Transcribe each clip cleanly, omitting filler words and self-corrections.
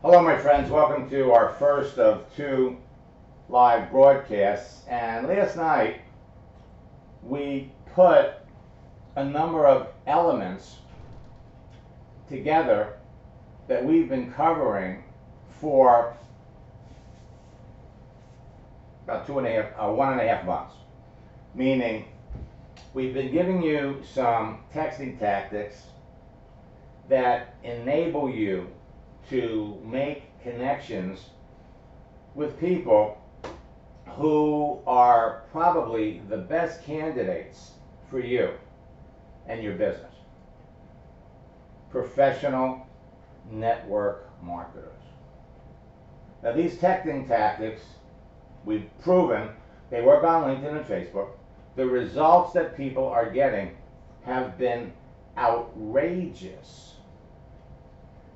Hello, my friends. Welcome to our first of two live broadcasts. And last night we put a number of elements together that we've been covering for about 1.5 months. Meaning, we've been giving you some texting tactics that enable you to make connections with people who are probably the best candidates for you and your business. Professional network marketers. Now, these texting tactics, we've proven they work on LinkedIn and Facebook. The results that people are getting have been outrageous.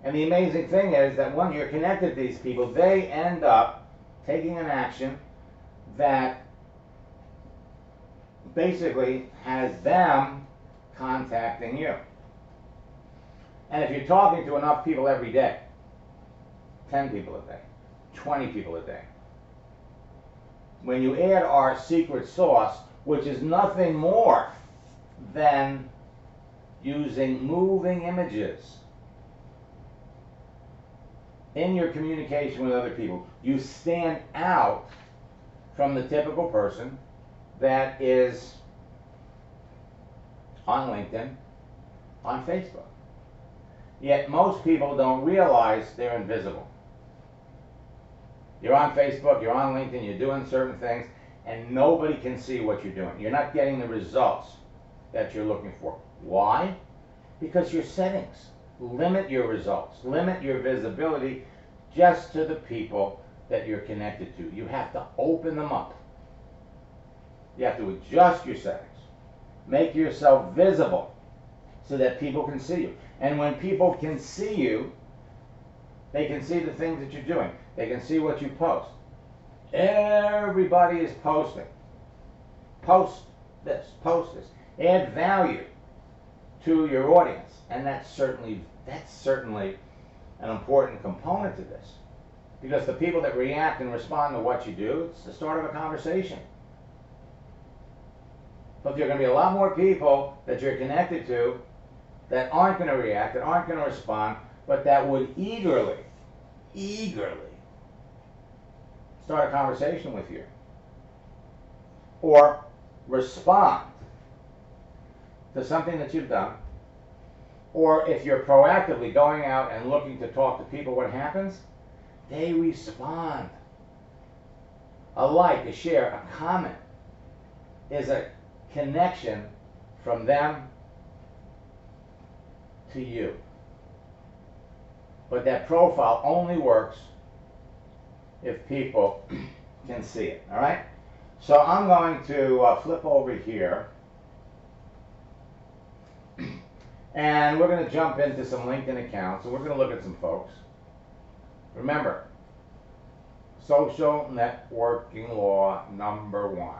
And the amazing thing is that when you're connected to these people, they end up taking an action that basically has them contacting you. And if you're talking to enough people every day, 10 people a day, 20 people a day, when you add our secret sauce, which is nothing more than using moving images in your communication with other people, you stand out from the typical person that is on LinkedIn, on Facebook. Yet most people don't realize they're invisible. You're on Facebook, you're on LinkedIn, you're doing certain things, and nobody can see what you're doing. You're not getting the results that you're looking for. Why? Because your settings limit your results, limit your visibility just to the people that you're connected to. You have to open them up. You have to adjust your settings. Make yourself visible so that people can see you. And when people can see you, they can see the things that you're doing. They can see what you post. Everybody is posting. Post this, post this. Add value to your audience. And that's certainly an important component to this. Because the people that react and respond to what you do, it's the start of a conversation. But there are going to be a lot more people that you're connected to that aren't going to react, that aren't going to respond, but that would eagerly start a conversation with you. Or respond to something that you've done. Or if you're proactively going out and looking to talk to people, what happens? They respond. A like, a share, a comment is a connection from them to you. But that profile only works if people can see it, all right? So I'm going to flip over here. And we're going to jump into some LinkedIn accounts, and we're going to look at some folks. Remember, social networking law number 1.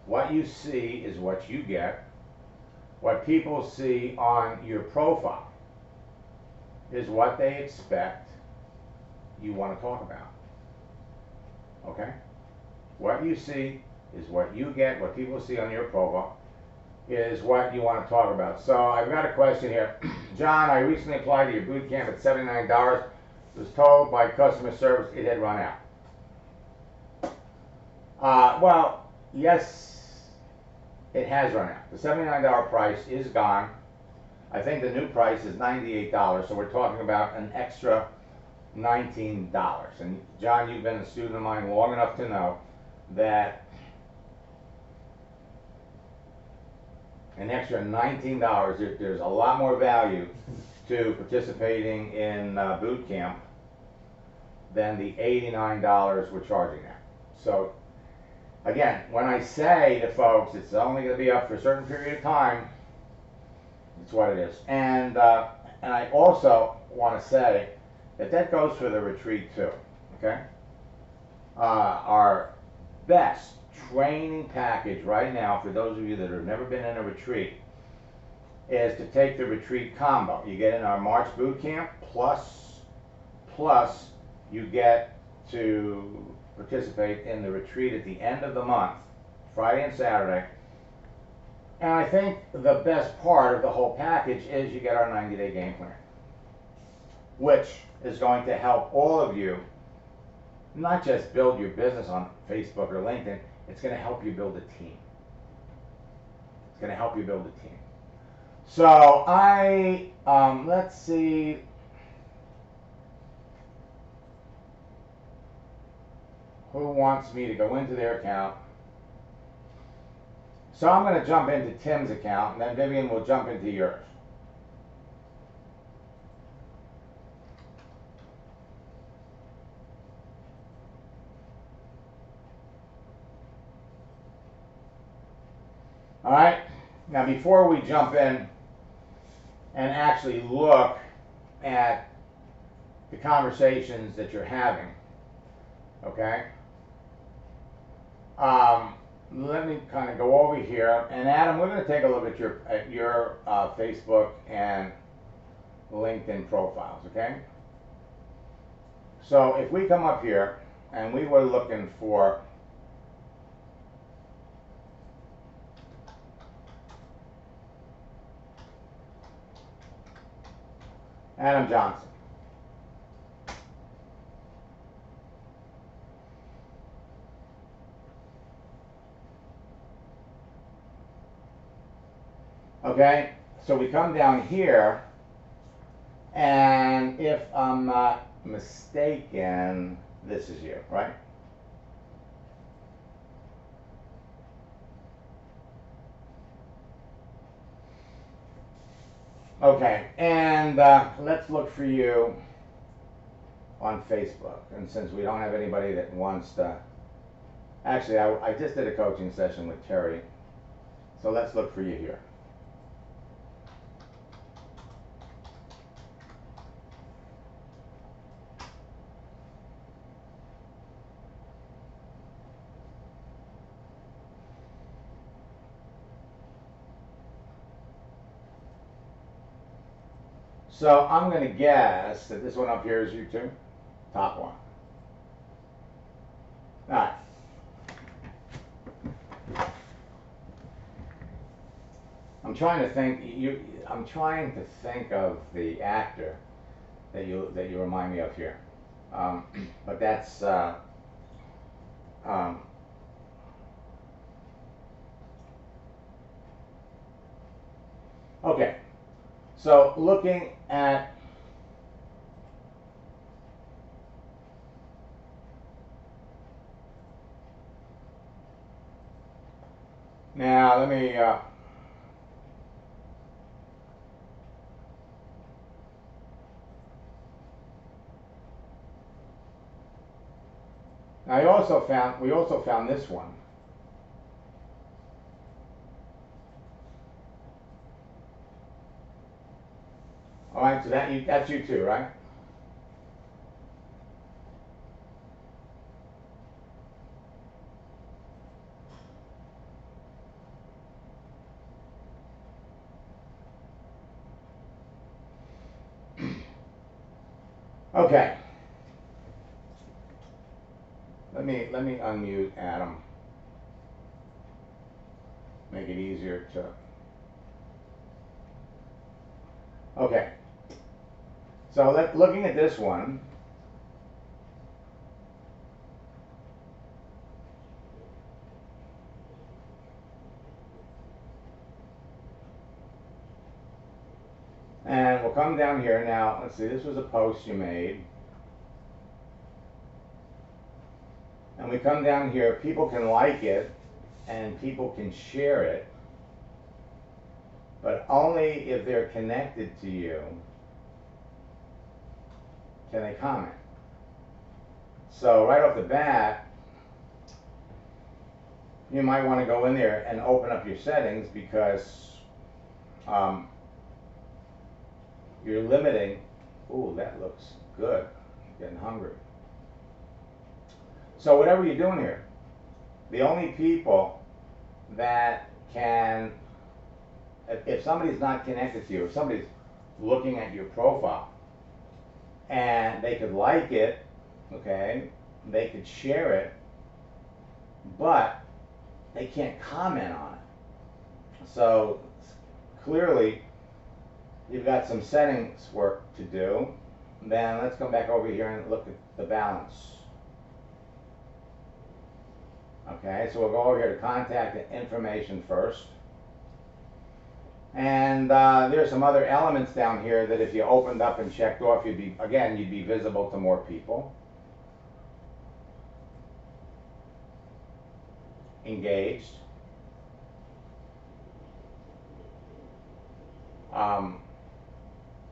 What you see is what you get. What people see on your profile is what they expect you want to talk about. Okay? What you see is what you get. What people see on your profile is what you want to talk about. So I've got a question here. John, I recently applied to your boot camp at $79. Was told by customer service it had run out. Well, yes, it has run out. The $79 price is gone. I think the new price is $98, so we're talking about an extra $19. And John, you've been a student of mine long enough to know that an extra $19, there's a lot more value to participating in boot camp than the $89 we're charging now. So again, when I say to folks it's only going to be up for a certain period of time, it's what it is. And I also want to say that goes for the retreat too. Okay, our best training package right now for those of you that have never been in a retreat is to take the retreat combo. You get in our March boot camp plus plus you get to participate in the retreat at the end of the month, Friday and Saturday. And I think the best part of the whole package is you get our 90-day game plan, which is going to help all of you not just build your business on Facebook or LinkedIn, it's going to help you build a team. It's going to help you build a team. So let's see. Who wants me to go into their account? So I'm going to jump into Tim's account, and then Vivian will jump into yours. All right. Now, before we jump in and actually look at the conversations that you're having, okay? Let me kind of go over here, and Adam, we're going to take a look at your Facebook and LinkedIn profiles, okay? So if we come up here and we were looking for Adam Johnson. Okay, so we come down here, and if I'm not mistaken, this is you, right? Okay, and let's look for you on Facebook. And since we don't have anybody that wants to, actually, I just did a coaching session with Terry, so let's look for you here. So I'm going to guess that this one up here is you too, top one. All right. I'm trying to think. I'm trying to think of the actor that you remind me of here, but that's okay. So looking at now, let me. We also found this one. All right, so that's you too, right? Okay. Let me unmute Adam. Make it easier to. Okay. So looking at this one. And we'll come down here now. Let's see, this was a post you made. And we come down here, people can like it and people can share it, but only if they're connected to you can they comment. So right off the bat, you might want to go in there and open up your settings because you're limiting. Ooh, that looks good. I'm getting hungry. So whatever you're doing here, the only people that can, if somebody's not connected to you, if somebody's looking at your profile and they could like it, okay, they could share it, but they can't comment on it. So clearly you've got some settings work to do. Then let's come back over here and look at the balance. Okay, so we'll go over here to contact information first. And there's some other elements down here that if you opened up and checked off, you'd be visible to more people. Engaged.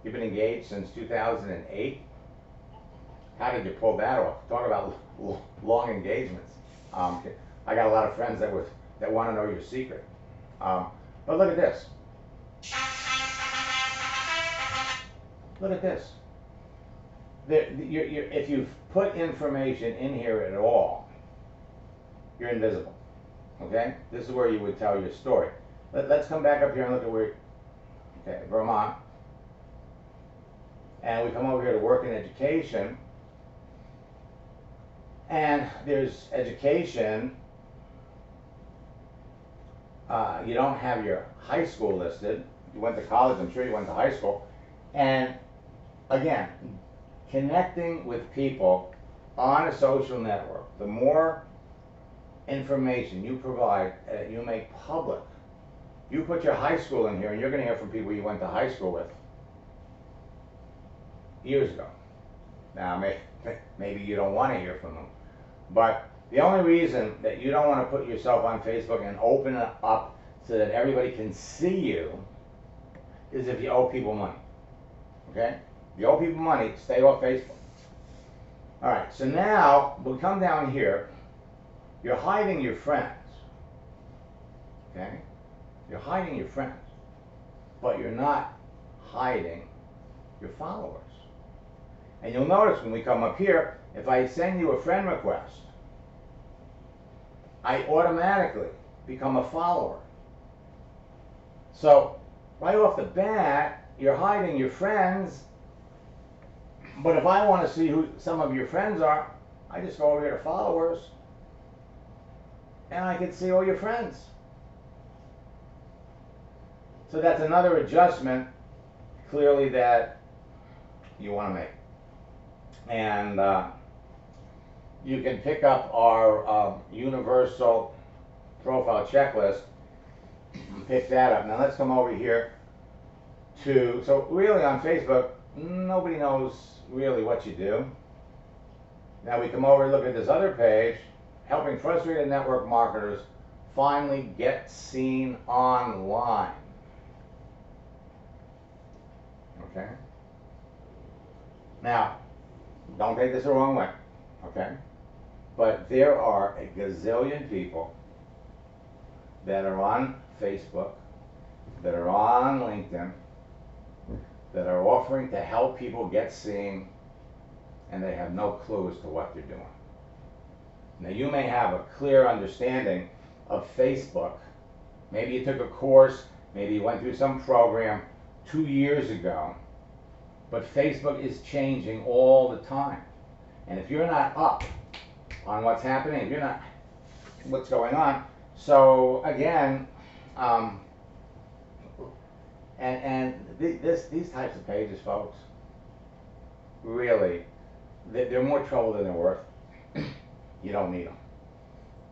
You've been engaged since 2008. How did you pull that off? Talk about long engagements. I got a lot of friends that want to know your secret. But look at this. Look at this. If you've put information in here at all, you're invisible. Okay? This is where you would tell your story. Let's come back up here and look at where, okay, Vermont. And we come over here to work in education. And there's education. You don't have your high school listed. You went to college, I'm sure you went to high school. And again, connecting with people on a social network, the more information you provide, you make public. You put your high school in here and you're going to hear from people you went to high school with years ago. Now, maybe you don't want to hear from them. But the only reason that you don't want to put yourself on Facebook and open it up so that everybody can see you is if you owe people money. Okay? If you owe people money, stay off Facebook. All right, so now we'll come down here. You're hiding your friends. Okay? You're hiding your friends. But you're not hiding your followers. And you'll notice when we come up here, if I send you a friend request, I automatically become a follower. So right off the bat, you're hiding your friends. But if I want to see who some of your friends are, I just go over here to followers and I can see all your friends. So that's another adjustment clearly that you want to make. And you can pick up our universal profile checklist and pick that up. Now let's come over here to, so really on Facebook, nobody knows really what you do. Now we come over and look at this other page, helping frustrated network marketers finally get seen online. Okay? Now, don't take this the wrong way, okay? But there are a gazillion people that are on Facebook, that are on LinkedIn, that are offering to help people get seen, and they have no clue as to what they're doing. Now, you may have a clear understanding of Facebook. Maybe you took a course, maybe you went through some program 2 years ago, but Facebook is changing all the time. And if you're not up on what's happening, if you're not what's going on, so again, these types of pages, folks, really, they're more trouble than they're worth. You don't need them.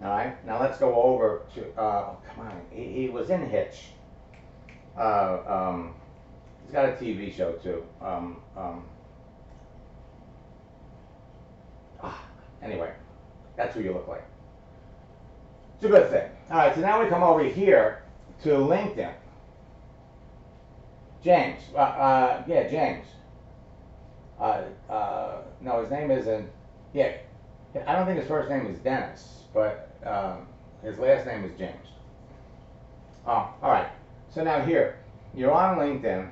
All right. Now let's go over to. Oh, come on. He was in Hitch. He's got a TV show too. Anyway, that's who you look like. It's a good thing. All right. So now we come over here to LinkedIn. James. Yeah, James. No, his name isn't. Yeah. I don't think his first name is Dennis, but his last name is James. Oh, all right. So now here, you're on LinkedIn,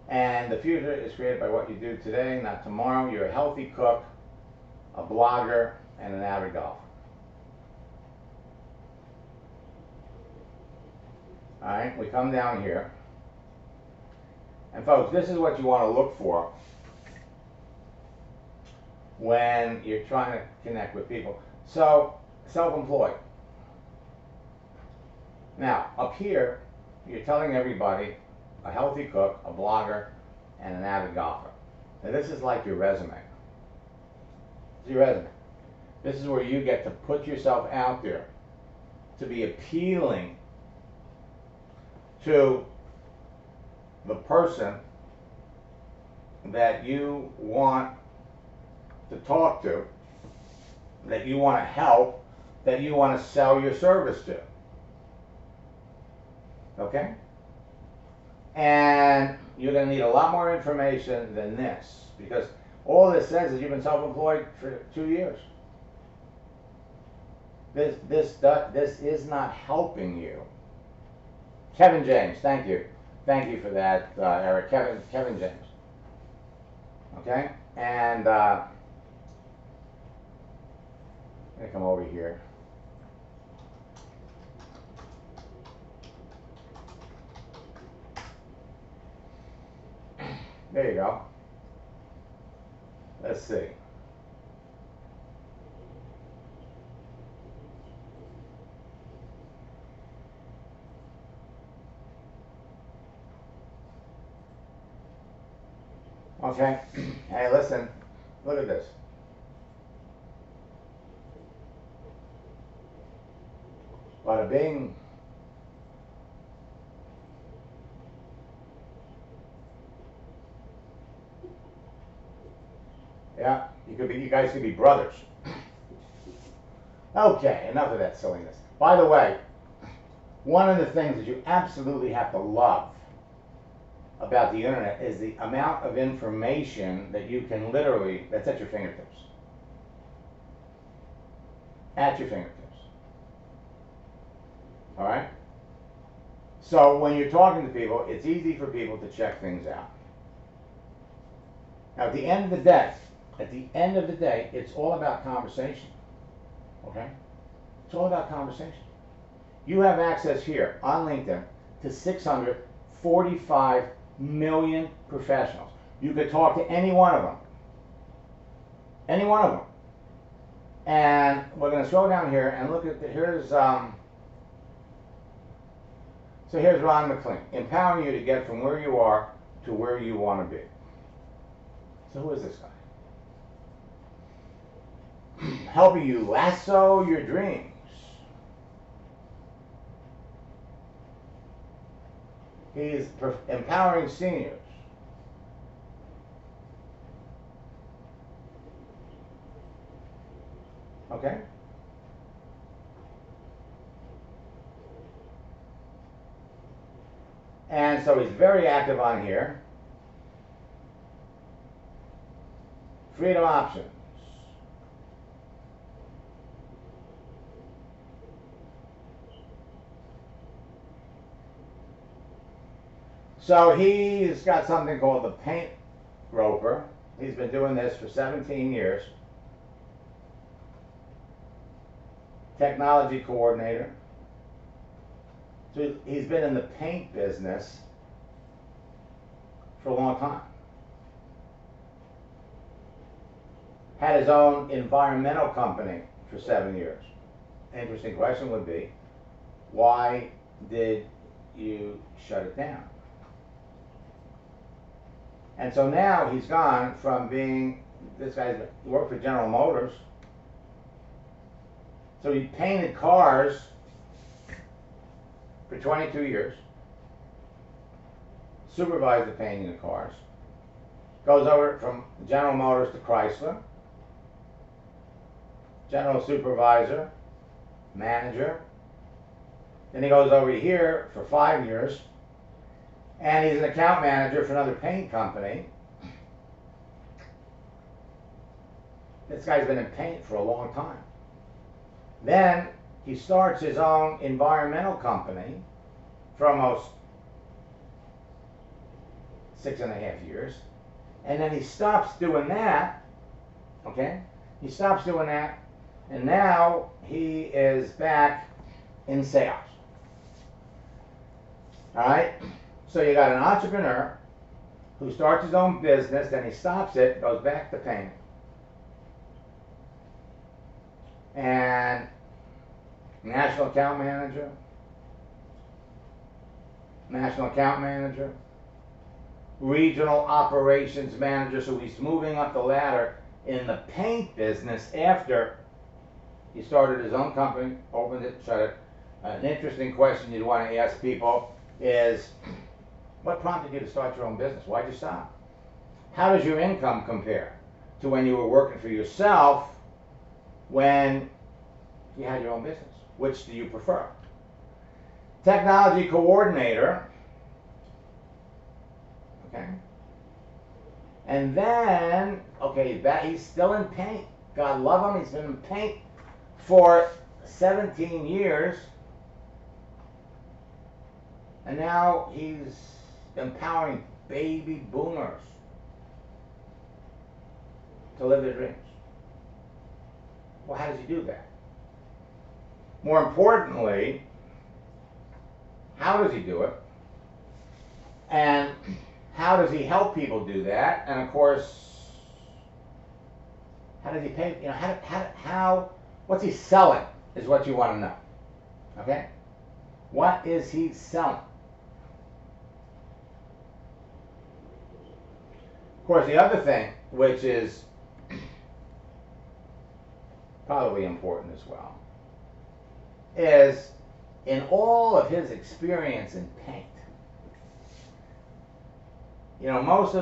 and the future is created by what you do today, not tomorrow. You're a healthy cook, a blogger, and an avid golfer. All right, we come down here. And folks, this is what you want to look for when you're trying to connect with people. So, self-employed. Now, up here, you're telling everybody a healthy cook, a blogger, and an avid golfer. Now, this is like your resume. This is your resume. This is where you get to put yourself out there to be appealing to the person that you want to talk to, that you want to help, that you want to sell your service to. Okay? And you're going to need a lot more information than this, because all this says is you've been self-employed for 2 years. This is not helping you. Kevin James, thank you. Thank you for that, Eric. Kevin James. Okay? And I'm going to come over here. There you go. Let's see. Okay. Hey, listen. Look at this. Bada bing. Yeah, you guys could be brothers. Okay, enough of that silliness. By the way, one of the things that you absolutely have to love about the internet is the amount of information that you can literally, that's at your fingertips. At your fingertips. All right? So when you're talking to people, it's easy for people to check things out. Now, at the end of the day, it's all about conversation. Okay? It's all about conversation. You have access here on LinkedIn to 645 million professionals. You could talk to any one of them. Any one of them. And we're going to scroll down here and look at here's here's Ron McLean, empowering you to get from where you are to where you want to be. So who is this guy? Helping you lasso your dreams. He's empowering seniors. Okay? And so he's very active on here. Freedom options. So he's got something called the paint roper. He's been doing this for 17 years. Technology coordinator. So he's been in the paint business for a long time. Had his own environmental company for 7 years. Interesting question would be, why did you shut it down? And so now he's gone from being, this guy's worked for General Motors. So he painted cars for 22 years, supervised the painting of cars, goes over from General Motors to Chrysler, general supervisor, manager. Then he goes over here for 5 years, and he's an account manager for another paint company. This guy's been in paint for a long time. Then he starts his own environmental company for almost 6.5 years. And then he stops doing that, okay? He stops doing that, and now he is back in sales. All right? So you got an entrepreneur who starts his own business, then he stops it, goes back to painting. and national account manager, regional operations manager. So he's moving up the ladder in the paint business after he started his own company, opened it, shut it. An interesting question you'd want to ask people is, what prompted you to start your own business? Why'd you stop? How does your income compare to when you were working for yourself when you had your own business? Which do you prefer? Technology coordinator. Okay. And then, okay, that he's still in paint. God love him, he's been in paint for 17 years. And now he's empowering baby boomers to live their dreams. Well, how does he do that? More importantly, how does he do it? And how does he help people do that? And of course, how does he pay? You know, what's he selling is what you want to know. Okay? What is he selling? Of course, the other thing, which is probably important as well, is in all of his experience in paint, you know, most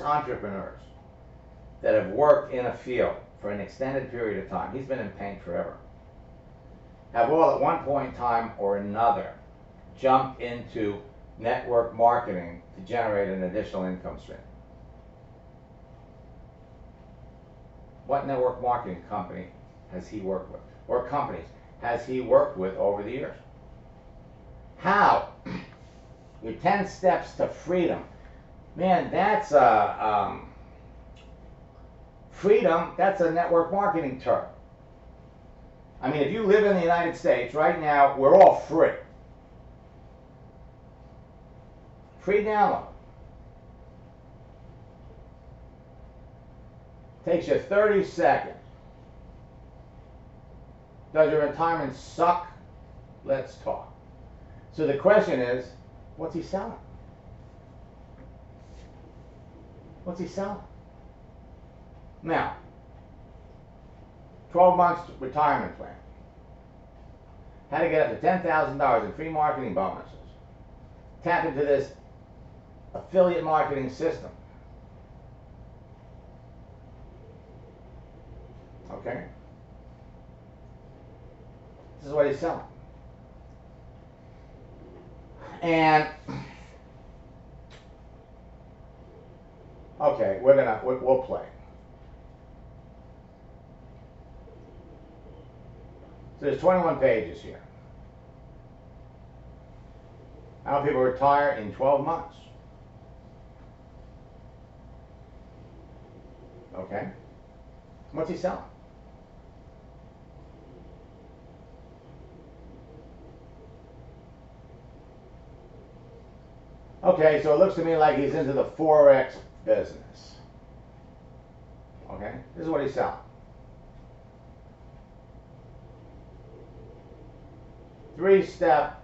entrepreneurs that have worked in a field for an extended period of time, he's been in paint forever, have all at one point in time or another jumped into network marketing to generate an additional income stream. What network marketing company has he worked with, or companies has he worked with over the years? How? Your 10 steps to freedom. Man, that's freedom, that's a network marketing term. I mean, if you live in the United States right now, we're all free. Free download. Takes you 30 seconds. Does your retirement suck? Let's talk. So the question is, what's he selling? What's he selling? Now, 12 months retirement plan. How to get up to $10,000 in free marketing bonuses. Tap into this affiliate marketing system. Okay? This is what he's selling. And okay, we'll play. So there's 21 pages here. How people retire in 12 months. Okay? What's he selling? Okay, so it looks to me like he's into the Forex business. Okay? This is what he's selling. 3-step.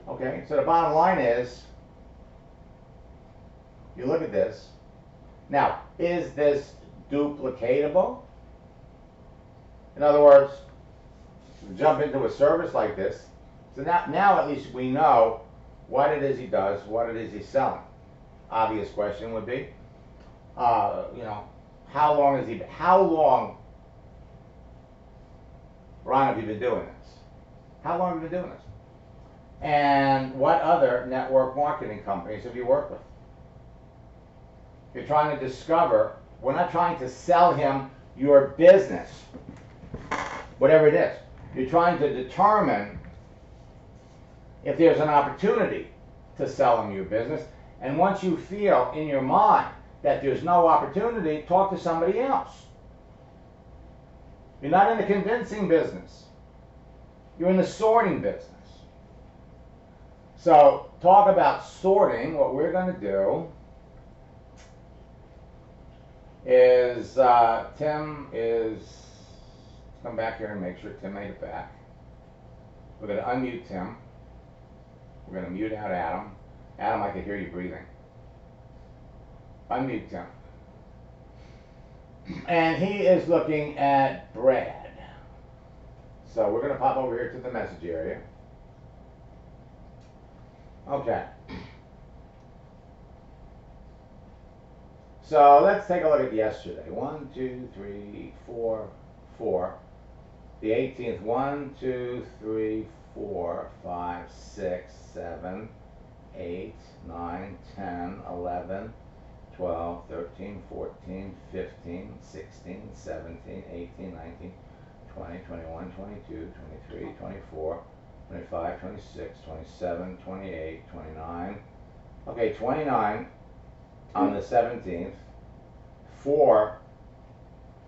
Okay, so the bottom line is, you look at this. Now, is this duplicatable? In other words, jump into a service like this. So now at least we know what it is he does, what it is he's selling. Obvious question would be, you know, how long, Ron, have you been doing this? How long have you been doing this? And what other network marketing companies have you worked with? You're trying to discover, we're not trying to sell him your business, whatever it is. You're trying to determine if there's an opportunity to sell him your business. And once you feel in your mind that there's no opportunity, talk to somebody else. You're not in the convincing business. You're in the sorting business. So talk about sorting. What we're going to do is Tim is, come back here and make sure Tim made it back. We're going to unmute Tim. We're going to mute out Adam. Adam, I can hear you breathing. Unmute Tim. And he is looking at Brad. So we're going to pop over here to the message area. Okay. So let's take a look at yesterday. 1, 2, 3, 4, 4. The 18th, 1, 2, 3, 4, 5, 6, 7, 8, 9, 10, 11, 12, 13, 14, 15, 16, 17, 18, 19, 20, 21, 22, 23, 24, 25, 26, 27, 28, 29. Okay, 29 on the 17th. 4.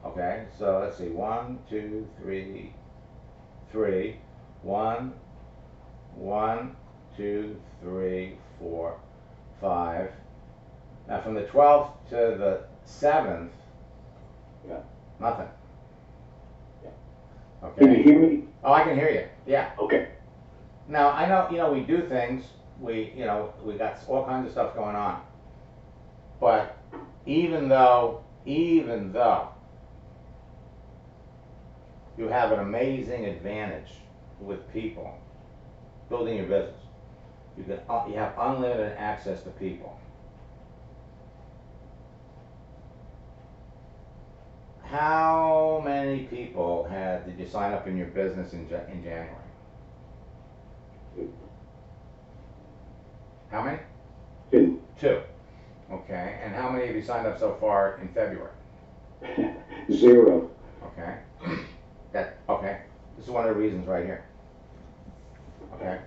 Okay, so let's see. 1, 2, 3, 3. 1, 1, 2, 3, 4, 5. Now from the 12th to the 7th, Yeah. nothing. Yeah. Okay. Can you hear me? Oh, I can hear you. Yeah. Okay. Now I know, we do things. We got all kinds of stuff going on. But even though you have an amazing advantage with people building your business, you have unlimited access to people. How many people did you sign up in your business in January? How many? 2. 2. Okay. And how many have you signed up so far in February? 0. Okay. Okay. This is one of the reasons right here. Okay.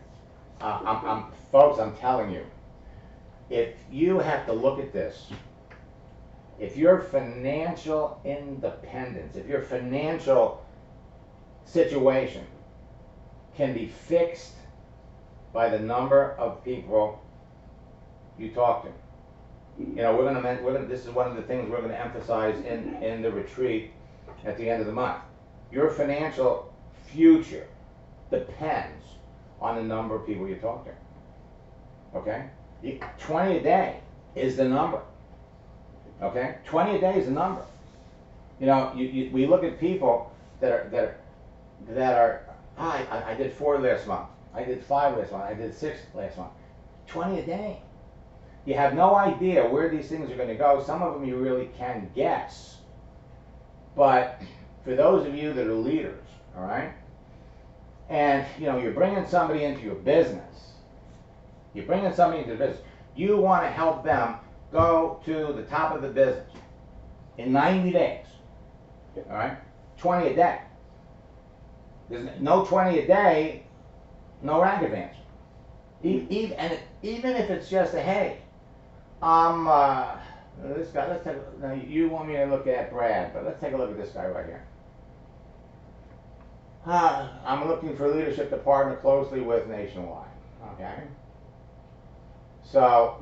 Folks, I'm telling you, if you have to look at this, if your financial independence, if your financial situation can be fixed by the number of people you talk to. This is one of the things we're gonna emphasize in the retreat at the end of the month. Your financial future depends on the number of people you talk to. Okay? 20 a day is the number. Okay? 20 a day is the number. We look at people that are I did 4 last month. I did 5 last month. I did 6 last month. 20 a day. You have no idea where these things are going to go. Some of them you really can guess. But for those of you that are leaders, all right, and you're bringing somebody into your business, you want to help them go to the top of the business in 90 days, all right, 20 a day. There's no 20 a day, no rank advance. Even if it's just a hey, this guy. Now you want me to look at Brad, but let's take a look at this guy right here. I'm looking for leadership to partner closely with nationwide. Okay. So.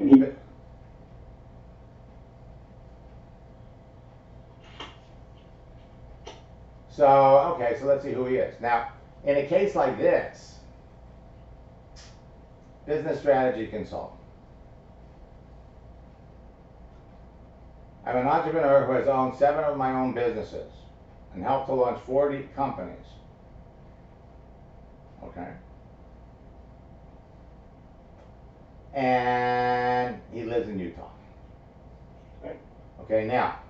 So let's see who he is. Now, in a case like this, business strategy consultant. I'm an entrepreneur who has owned 7 of my own businesses and helped to launch 40 companies. Okay. And he lives in Utah. Right. Okay, now,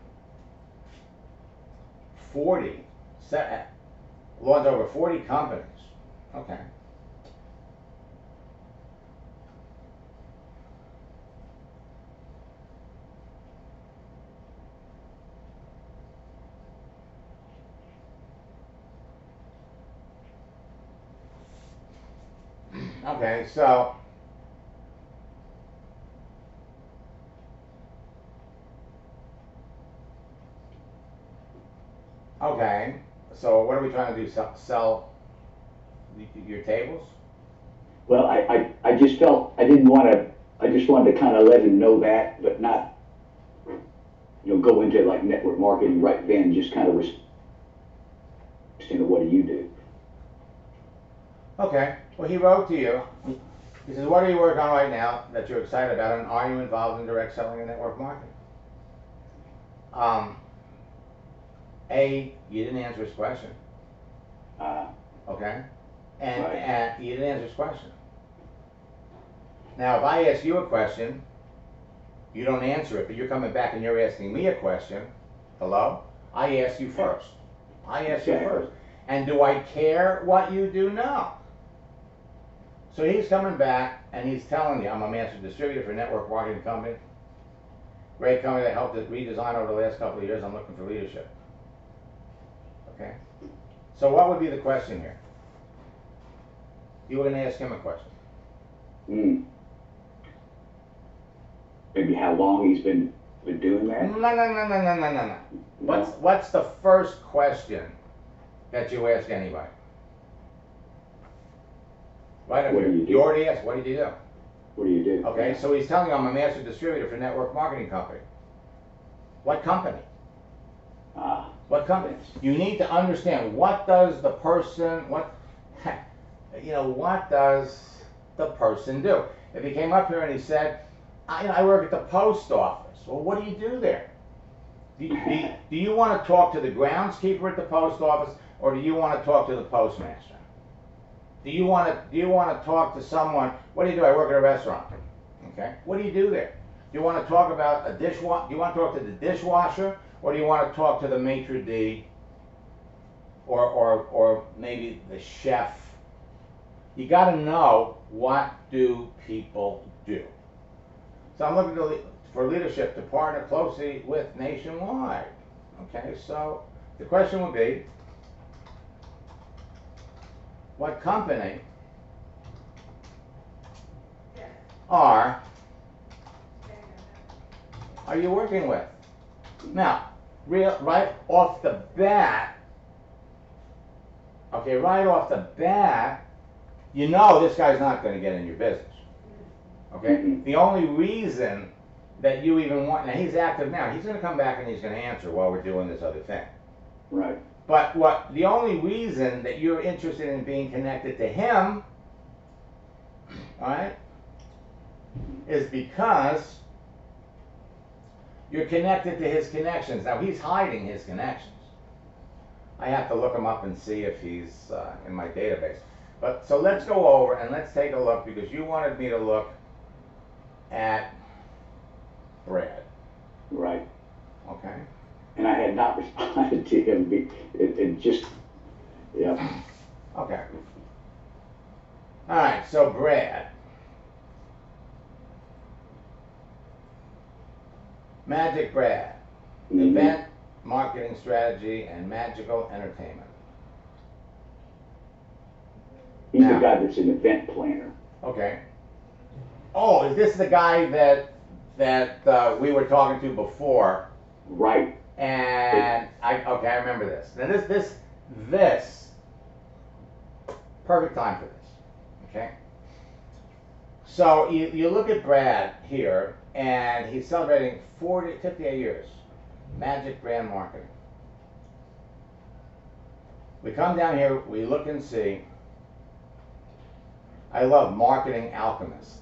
launched over 40 companies. Okay. Okay, so what are we trying to do? Sell your tables? Well, I just felt I didn't want to. I just wanted to kind of let him know that, but not. go into like network marketing right then, just kind of was, what do you do? Okay. Well, he wrote to you. He says, what are you working on right now that you're excited about, and are you involved in direct selling and network marketing? A, you didn't answer his question. Okay? And, Right. and you didn't answer his question. Now, if I ask you a question, you don't answer it, but you're coming back and you're asking me a question. Hello? I ask you first. I ask you first. And do I care what you do? No. So he's coming back and he's telling you, I'm a master distributor for a network marketing company. Great company that helped it redesign over the last couple of years. I'm looking for leadership. Okay? So what would be the question here? You were going to ask him a question. Maybe how long he's been doing that? No. What's the first question that you ask anybody? Right up What here. do you do? You already asked, what did you do? What do you do? Okay, so he's telling you I'm a master distributor for a network marketing company. What company? What company? You need to understand, what does the person, what does the person do? If he came up here and he said, I work at the post office. Well, what do you do there? Do you want to talk to the groundskeeper at the post office, or do you want to talk to the postmaster? Do you want to talk to someone? What do you do? I work at a restaurant. Okay. What do you do there? Do you want to talk about a dishwasher? Do you want to talk to the dishwasher, or do you want to talk to the maitre d', or maybe the chef? You got to know, what do people do? So I'm looking for leadership to partner closely with nationwide. Okay, so the question would be, what company are you working with? Now, right off the bat, you know this guy's not going to get in your business. Okay? The only reason that you even want, now he's active now, he's going to come back and he's going to answer while we're doing this other thing. Right. But the only reason that you're interested in being connected to him, all right, is because you're connected to his connections. Now, he's hiding his connections. I have to look him up and see if he's in my database. But so let's go over and let's take a look, because you wanted me to look at Brad. Right. Okay. And I had not responded to him. It just, yeah. Okay. All right. So Brad, Magic Brad, event marketing strategy and magical entertainment. He's the guy that's an event planner. Okay. Oh, is this the guy that we were talking to before? Right. And I remember this. Now this perfect time for this. Okay. So you look at Brad here, and he's celebrating 58 years, Magic Brand Marketing. We come down here, we look and see. I love Marketing Alchemist.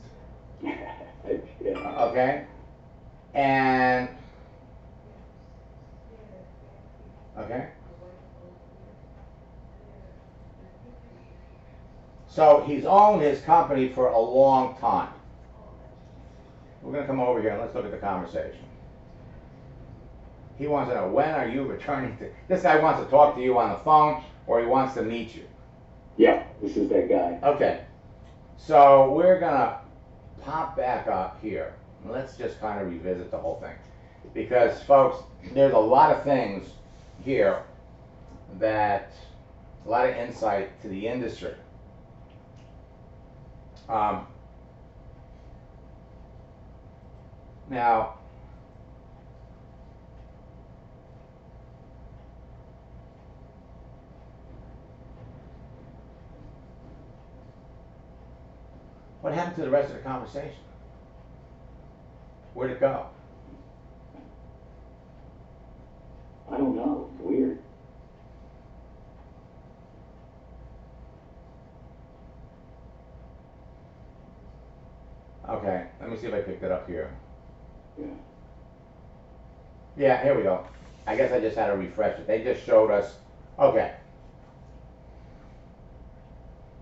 Okay? And, okay? So he's owned his company for a long time. We're going to come over here and let's look at the conversation. He wants to know, when are you returning to... This guy wants to talk to you on the phone, or he wants to meet you. Yeah, this is that guy. Okay. So we're going to pop back up here. Let's just kind of revisit the whole thing. Because, folks, there's a lot of things here that... a lot of insight to the industry. Now, what happened to the rest of the conversation? Where'd it go? Okay, let me see if I picked it up here. Yeah. Yeah, here we go. I guess I just had to refresh it. They just showed us. Okay.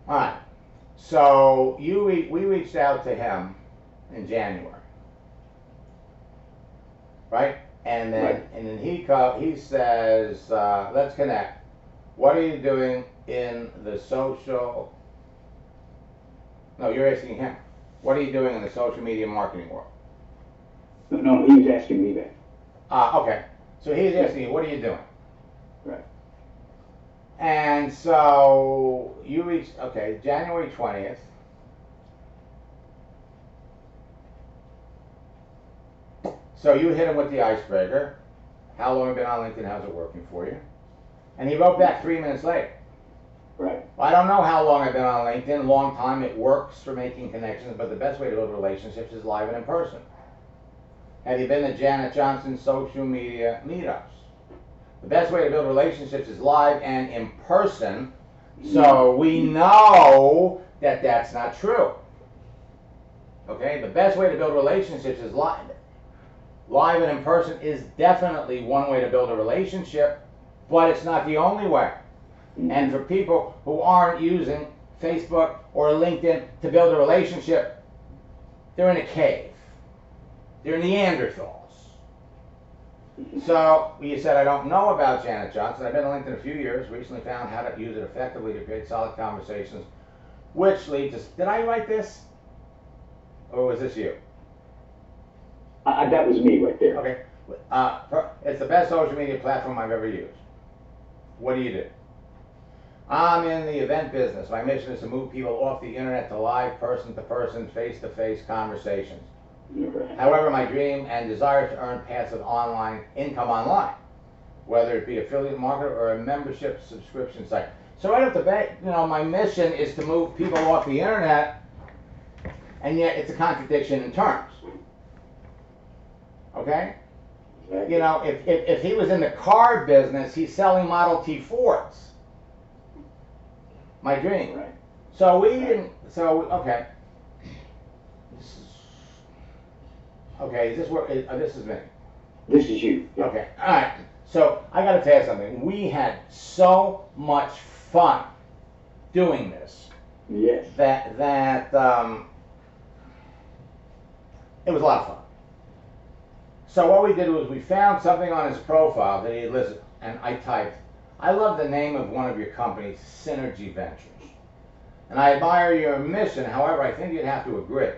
All right. So we reached out to him in January, right? And then Right. he says, let's connect. What are you doing in the social? No, you're asking him. What are you doing in the social media marketing world? No, he was asking me that. Okay. So he's asking you, what are you doing? Right. And so you reached, okay, January 20th. So you hit him with the icebreaker. How long have you been on LinkedIn? How's it working for you? And he wrote back 3 minutes later. Right. Well, I don't know how long I've been on LinkedIn. Long time. It works for making connections, but the best way to build relationships is live and in person. Have you been to Janet Johnson's social media meetups? The best way to build relationships is live and in person. So we know that that's not true. Okay? The best way to build relationships is live. Live and in person is definitely one way to build a relationship, but it's not the only way. And for people who aren't using Facebook or LinkedIn to build a relationship, they're in a cave. They're Neanderthals. So you said, I don't know about Janet Johnson. I've been on LinkedIn a few years. Recently found how to use it effectively to create solid conversations, which lead to. Did I write this? Or was this you? That was me right there. Okay. It's the best social media platform I've ever used. What do you do? I'm in the event business. My mission is to move people off the internet to live, person-to-person, face-to-face conversations. Right. However, my dream and desire to earn passive online income online, whether it be affiliate market or a membership subscription site. So right off the bat, my mission is to move people off the internet, and yet it's a contradiction in terms. Okay? Exactly. If he was in the car business, he's selling Model T Fords. My dream. Right. So we didn't. So okay. Okay. Is this where? This is me. This is you. Yeah. Okay. All right. So I got to tell you something. We had so much fun doing this. Yes. That it was a lot of fun. So what we did was we found something on his profile that he had listed, and I typed, I love the name of one of your companies, Synergy Ventures. And I admire your mission. However, I think you'd have to agree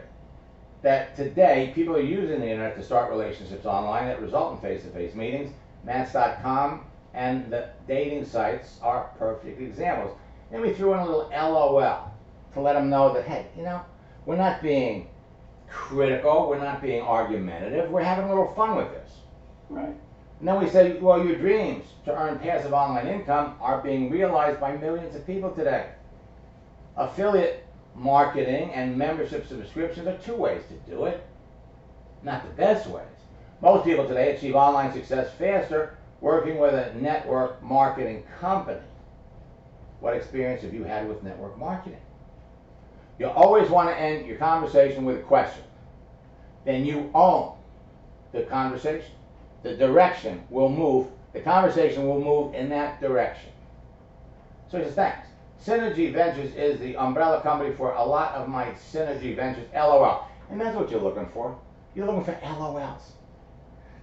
that today people are using the internet to start relationships online that result in face-to-face meetings. Match.com and the dating sites are perfect examples. Then we threw in a little LOL to let them know that, hey, we're not being critical, we're not being argumentative, we're having a little fun with this. Right. And then we said, well, your dreams to earn passive online income are being realized by millions of people today. Affiliate marketing and membership subscriptions are two ways to do it, not the best ways. Most people today achieve online success faster working with a network marketing company. What experience have you had with network marketing? You always want to end your conversation with a question. Then you own the conversation. The direction will move, the conversation will move in that direction. So he says, thanks. Synergy Ventures is the umbrella company for a lot of my Synergy Ventures, LOL. And that's what you're looking for. You're looking for LOLs.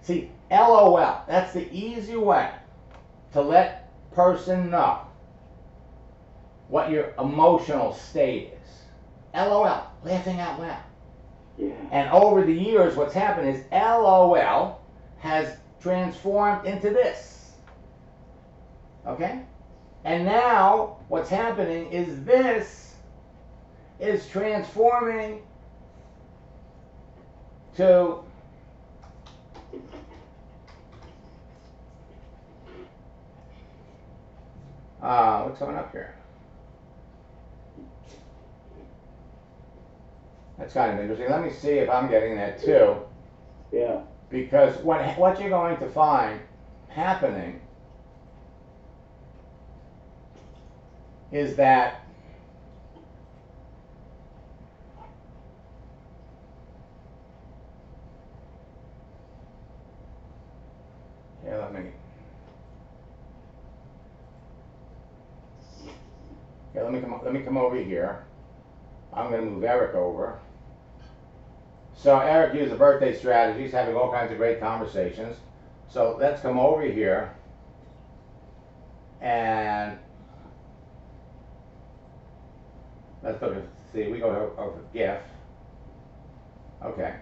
See, LOL, that's the easy way to let person know what your emotional state is. LOL, laughing out loud. Yeah. And over the years, what's happened is LOL has transformed into this. Okay? And now, what's happening is this is transforming to what's coming up here? That's kind of interesting. Let me see if I'm getting that too. Yeah. Because what you're going to find happening is that Okay, let me come over here. I'm going to move Eric over. So Eric used the birthday strategies, having all kinds of great conversations. So let's come over here and let's look at, see, we go over GIF. Okay.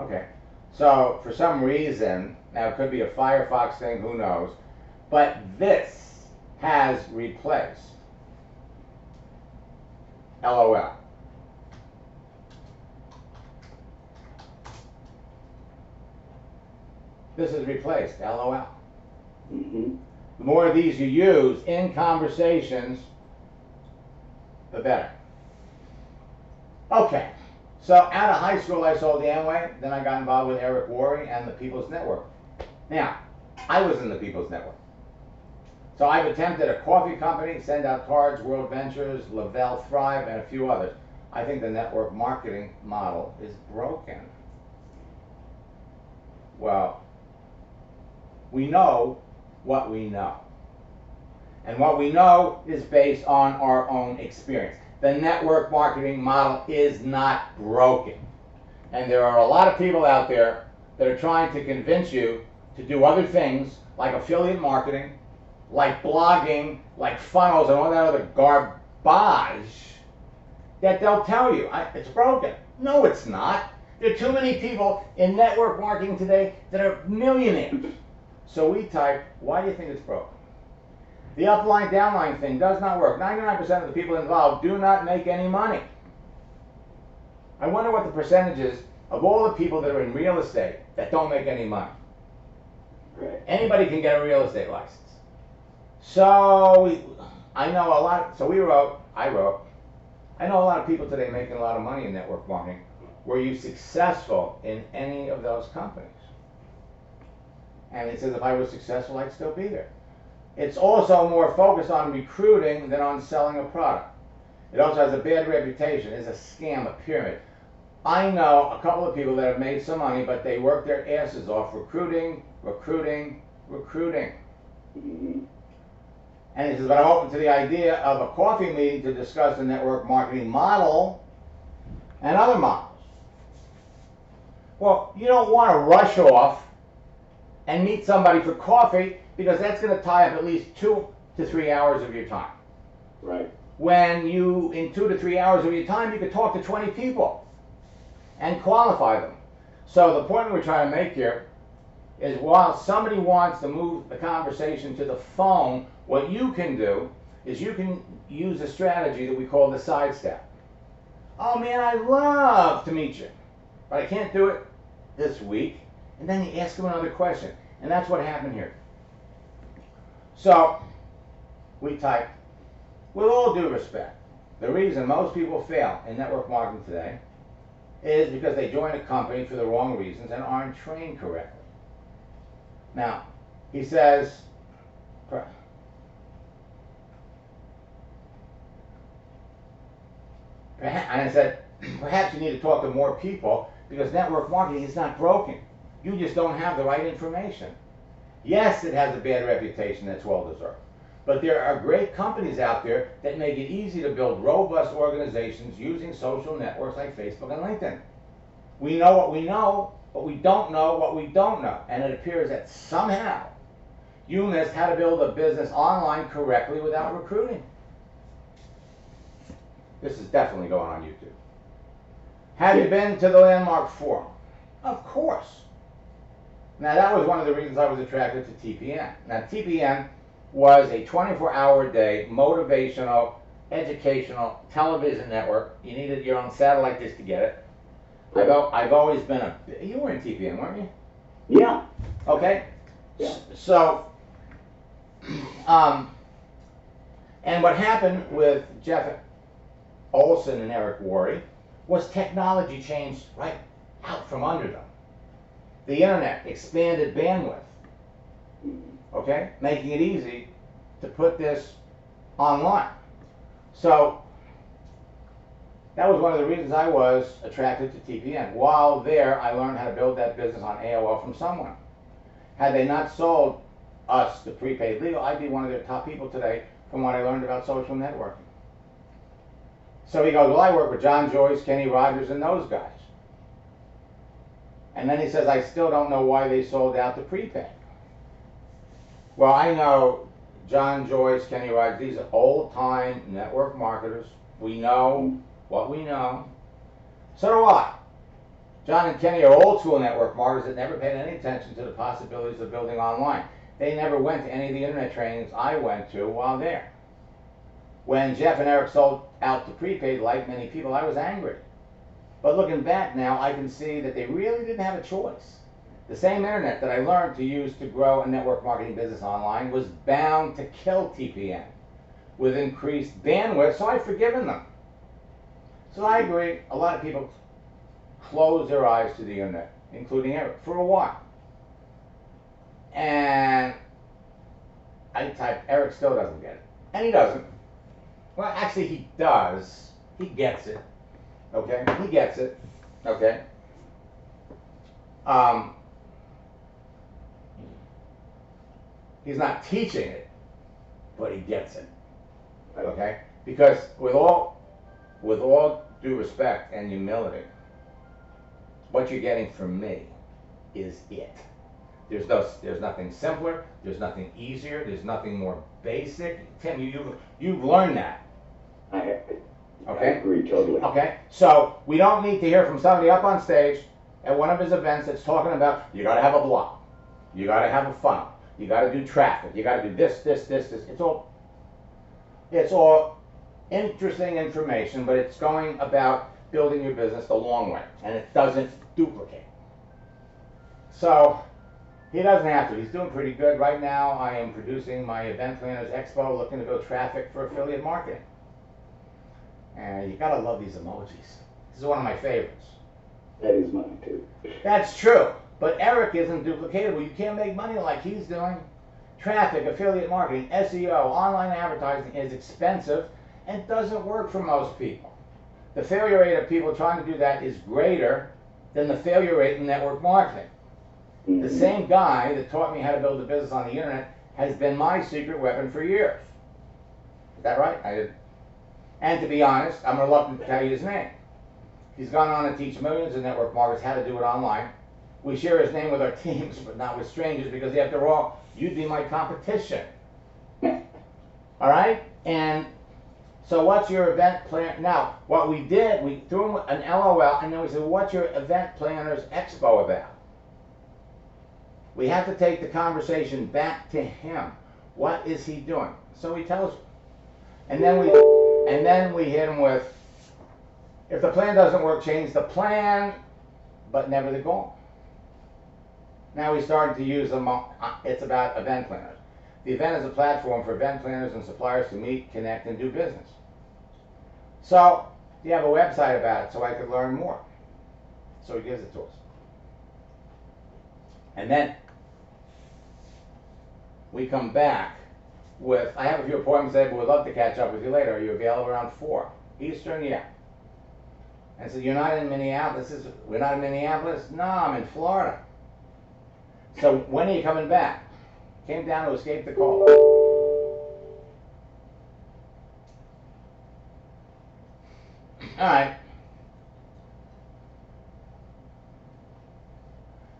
Okay. So for some reason, now it could be a Firefox thing, who knows, but this has replaced LOL. This has replaced LOL. Mm-hmm. The more of these you use in conversations, the better. Okay, so out of high school I sold Amway, then I got involved with Eric Worre and the People's Network. Now, I was in the People's Network. So I've attempted a coffee company, Send Out Cards, World Ventures, Lavelle Thrive, and a few others. I think the network marketing model is broken. Well, we know what we know. And what we know is based on our own experience. The network marketing model is not broken. And there are a lot of people out there that are trying to convince you to do other things like affiliate marketing, like blogging, like funnels and all that other garbage that they'll tell you it's broken. No, it's not. There are too many people in network marketing today that are millionaires. So we type, why do you think it's broken? The upline downline thing does not work. 99% of the people involved do not make any money. I wonder what the percentage is of all the people that are in real estate that don't make any money. Right. Anybody can get a real estate license. So I know a lot, so I know a lot of people today making a lot of money in network marketing. Were you successful in any of those companies? And it says if I was successful, I'd still be there. It's also more focused on recruiting than on selling a product. It also has a bad reputation. It's a scam, a pyramid. I know a couple of people that have made some money, but they work their asses off recruiting. Mm-hmm. And he says, but I'm open to the idea of a coffee meeting to discuss the network marketing model and other models. Well, you don't want to rush off and meet somebody for coffee because that's going to tie up at least 2 to 3 hours of your time. Right. When you, in 2 to 3 hours of your time, you could talk to 20 people and qualify them. So the point we're trying to make here is while somebody wants to move the conversation to the phone, what you can do is you can use a strategy that we call the sidestep. Oh man, I'd love to meet you, but I can't do it this week. And then you ask them another question. And that's what happened here. So we typed, with all due respect, the reason most people fail in network marketing today is because they join a company for the wrong reasons and aren't trained correctly. Now, he says, and I said, perhaps you need to talk to more people because network marketing is not broken. You just don't have the right information. Yes, it has a bad reputation that's well deserved. But there are great companies out there that make it easy to build robust organizations using social networks like Facebook and LinkedIn. We know what we know, but we don't know what we don't know. And it appears that somehow you missed how to build a business online correctly without recruiting. This is definitely going on YouTube. Have you been to the Landmark Forum? Of course. Now that was one of the reasons I was attracted to TPN. Now TPN was a 24-hour-a-day motivational, educational television network. You needed your own satellite dish to get it. I've always been you were in TPN, weren't you? Yeah. Okay. Yeah. So, and what happened with Jeff Olson and Eric Worre was technology changed right out from under them. The internet expanded bandwidth, okay, making it easy to put this online. So that was one of the reasons I was attracted to TPN. While there, I learned how to build that business on AOL from someone. Had they not sold us the prepaid legal, I'd be one of their top people today from what I learned about social networking. So he goes, well, I work with John Joyce, Kenny Rogers, and those guys. And then he says, I still don't know why they sold out the prepaid. Well, I know John Joyce, Kenny Rogers, these are old-time network marketers. We know what we know. So do I. John and Kenny are old-school network marketers that never paid any attention to the possibilities of building online. They never went to any of the internet trainings I went to while there. When Jeff and Eric sold out the prepaid, like many people, I was angry. But looking back now, I can see that they really didn't have a choice. The same internet that I learned to use to grow a network marketing business online was bound to kill TPN with increased bandwidth, so I've forgiven them. So I agree, a lot of people close their eyes to the internet, including Eric, for a while. And I type, Eric still doesn't get it. And he doesn't. Well, actually he does. He gets it. Okay? He gets it. Okay? He's not teaching it, but he gets it. Okay? Because with all due respect and humility, what you're getting from me is it. There's nothing simpler, there's nothing easier, there's nothing more basic. Tim, you've learned that. I Okay? agree totally. Okay? So we don't need to hear from somebody up on stage at one of his events that's talking about you gotta have a blog, you gotta have a funnel, you gotta do traffic, you gotta do this. It's all interesting information, but it's going about building your business the long way, and it doesn't duplicate. So he doesn't have to. He's doing pretty good. Right now, I am producing my Event Planners Expo, looking to build traffic for affiliate marketing. And you gotta love these emojis. This is one of my favorites. That is mine too. That's true, but Eric isn't duplicatable. You can't make money like he's doing. Traffic, affiliate marketing, SEO, online advertising is expensive and doesn't work for most people. The failure rate of people trying to do that is greater than the failure rate in network marketing. The same guy that taught me how to build a business on the internet has been my secret weapon for years. Is that right? I did. And to be honest, I'm reluctant to tell you his name. He's gone on to teach millions of network marketers how to do it online. We share his name with our teams, but not with strangers, because after all, you'd be my competition. All right? And so what's your event plan? Now, what we did, we threw him an LOL, and then we said, what's your Event Planners Expo about? We have to take the conversation back to him. What is he doing? So he tells you. And then we hit him with, if the plan doesn't work, change the plan, but never the goal. Now we started to use them. It's about event planners. The event is a platform for event planners and suppliers to meet, connect, and do business. So you have a website about it so I could learn more. So he gives it to us. And then we come back with, I have a few appointments today, but we'd love to catch up with you later. Are you available around 4 Eastern? Yeah. And so you're not in Minneapolis? We're not in Minneapolis? No, I'm in Florida. So when are you coming back? Came down to escape the call. All right.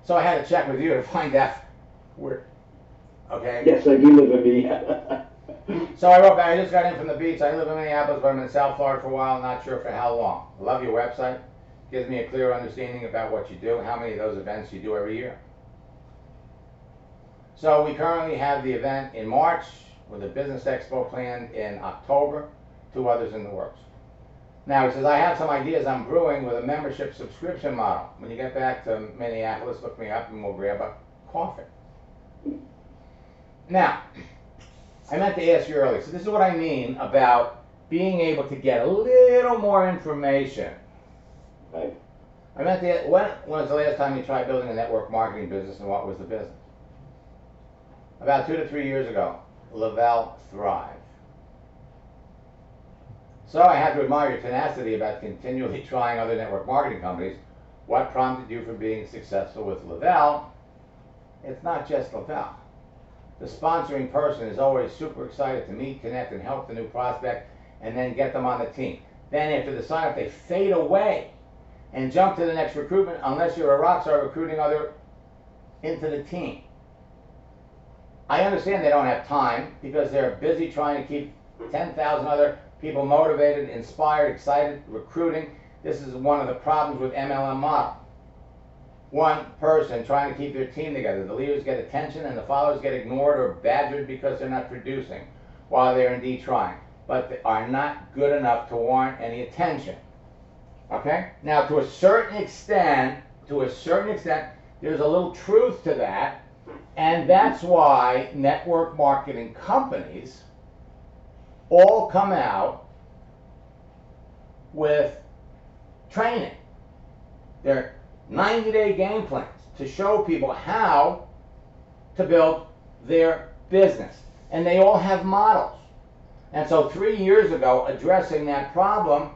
So I had to check with you to find out where, okay? Yes, I do live in Minneapolis. So I wrote back, I just got in from the beach. I live in Minneapolis, but I'm in South Florida for a while, not sure for how long. I love your website. Gives me a clear understanding about what you do, how many of those events you do every year. So we currently have the event in March with a business expo planned in October, 2 others in the works. Now he says, I have some ideas I'm brewing with a membership subscription model. When you get back to Minneapolis, look me up and we'll grab a coffee. Now, I meant to ask you earlier, so this is what I mean about being able to get a little more information. Right. I meant to ask, when was the last time you tried building a network marketing business, and what was the business? About 2 to 3 years ago, Lavelle Thrive. So I have to admire your tenacity about continually trying other network marketing companies. What prompted you from being successful with Lavelle? it's not just Lavelle. The sponsoring person is always super excited to meet, connect, and help the new prospect, and then get them on the team. Then after the sign-up, they fade away and jump to the next recruitment unless you're a rock star recruiting other into the team. I understand they don't have time because they're busy trying to keep 10,000 other people motivated, inspired, excited, recruiting. This is one of the problems with MLM model. One person trying to keep their team together. The leaders get attention and the followers get ignored or badgered because they're not producing while they're indeed trying, but they are not good enough to warrant any attention. Okay? Now, to a certain extent, there's a little truth to that, and that's why network marketing companies all come out with training. They're 90-day game plans to show people how to build their business. And they all have models. And so 3 years ago, addressing that problem,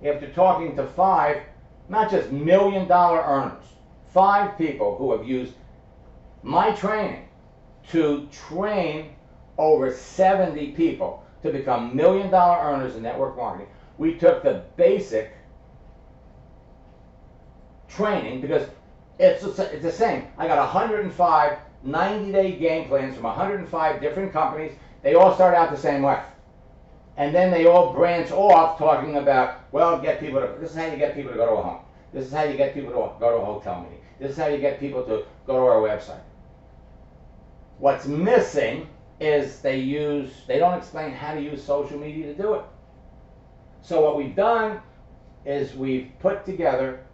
after talking to 5, not just $1 million earners, 5 people who have used my training to train over 70 people to become $1 million earners in network marketing. We took the basic training because it's the same. I got 105 90-day game plans from 105 different companies. They all start out the same way. And then they all branch off talking about, well, this is how you get people to go to a home. This is how you get people to go to a hotel meeting. This is how you get people to go to our website. What's missing is they don't explain how to use social media to do it. So what we've done is we've put together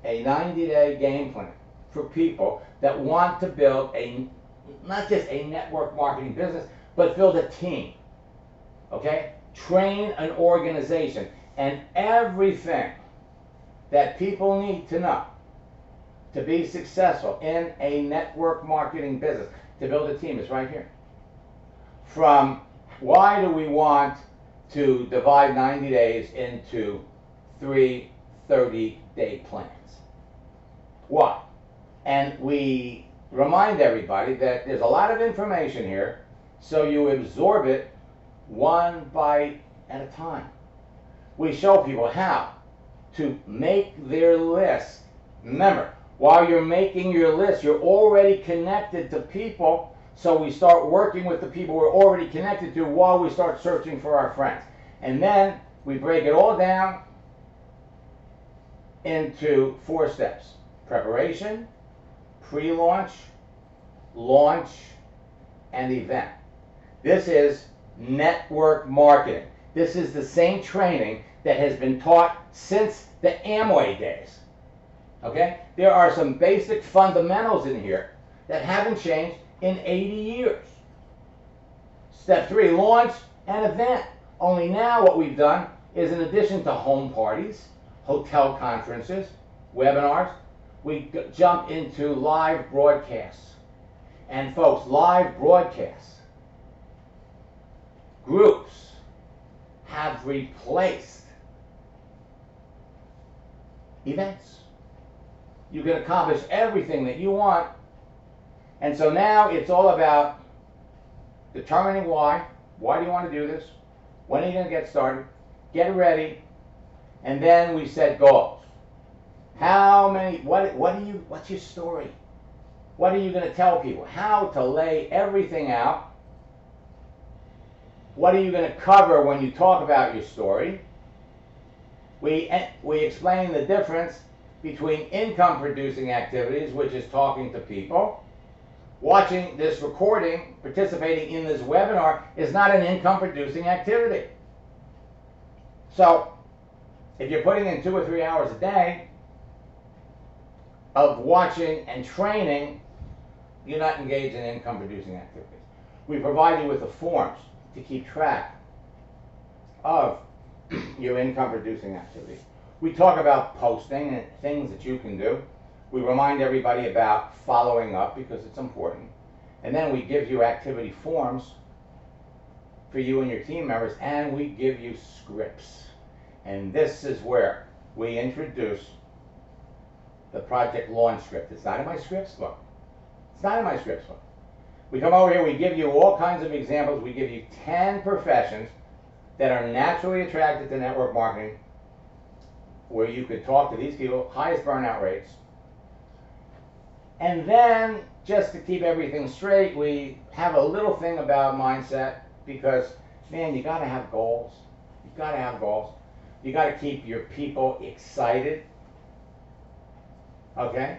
a 90-day game plan for people that want to build not just a network marketing business, but build a team. Okay? Train an organization. And everything that people need to know to be successful in a network marketing business, to build a team, is right here. From why do we want to divide 90 days into 3 30-day plans? Why? And we remind everybody that there's a lot of information here, so you absorb it one bite at a time. We show people how to make their list. Remember, while you're making your list, you're already connected to people, so we start working with the people we're already connected to while we start searching for our friends. And then we break it all down into 4 steps. Preparation, pre-launch, launch, and event. This is network marketing. This is the same training that has been taught since the Amway days. Okay? There are some basic fundamentals in here that haven't changed in 80 years. Step 3, launch and event. Only now what we've done is, in addition to home parties, hotel conferences, webinars, we jump into live broadcasts. And folks, live broadcasts, groups have replaced events. You can accomplish everything that you want. And so now it's all about determining why. Why do you want to do this? When are you going to get started? Get ready. And then we set goals. What's your story? What are you going to tell people? How to lay everything out. What are you going to cover when you talk about your story? We explain the difference between income producing activities, which is talking to people. Watching this recording, participating in this webinar is not an income producing activity. So if you're putting in 2 or 3 hours a day of watching and training, you're not engaged in income producing activities. We provide you with the forms to keep track of your income producing activities. We talk about posting and things that you can do. We remind everybody about following up because it's important. And then we give you activity forms for you and your team members, and we give you scripts. And this is where we introduce the project launch script. It's not in my scripts book. It's not in my scripts book. We come over here, we give you all kinds of examples. We give you 10 professions that are naturally attracted to network marketing, where you could talk to these people, highest burnout rates. And then, just to keep everything straight, we have a little thing about mindset, because, man, you gotta have goals. You gotta have goals. You gotta keep your people excited. Okay?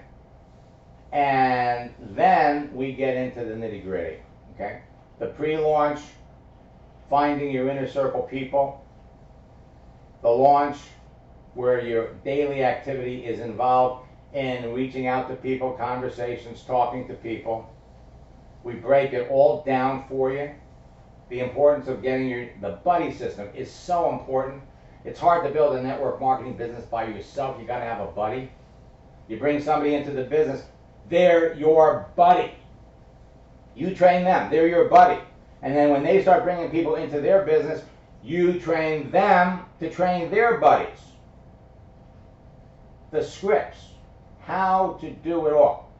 And then we get into the nitty-gritty. Okay? The pre-launch, finding your inner circle people. The launch, where your daily activity is involved in reaching out to people, conversations, talking to people. We break it all down for you. The importance of getting the buddy system is so important. It's hard to build a network marketing business by yourself. You gotta have a buddy. You bring somebody into the business, they're your buddy. You train them, they're your buddy. And then when they start bringing people into their business, you train them to train their buddies. The scripts, how to do it all.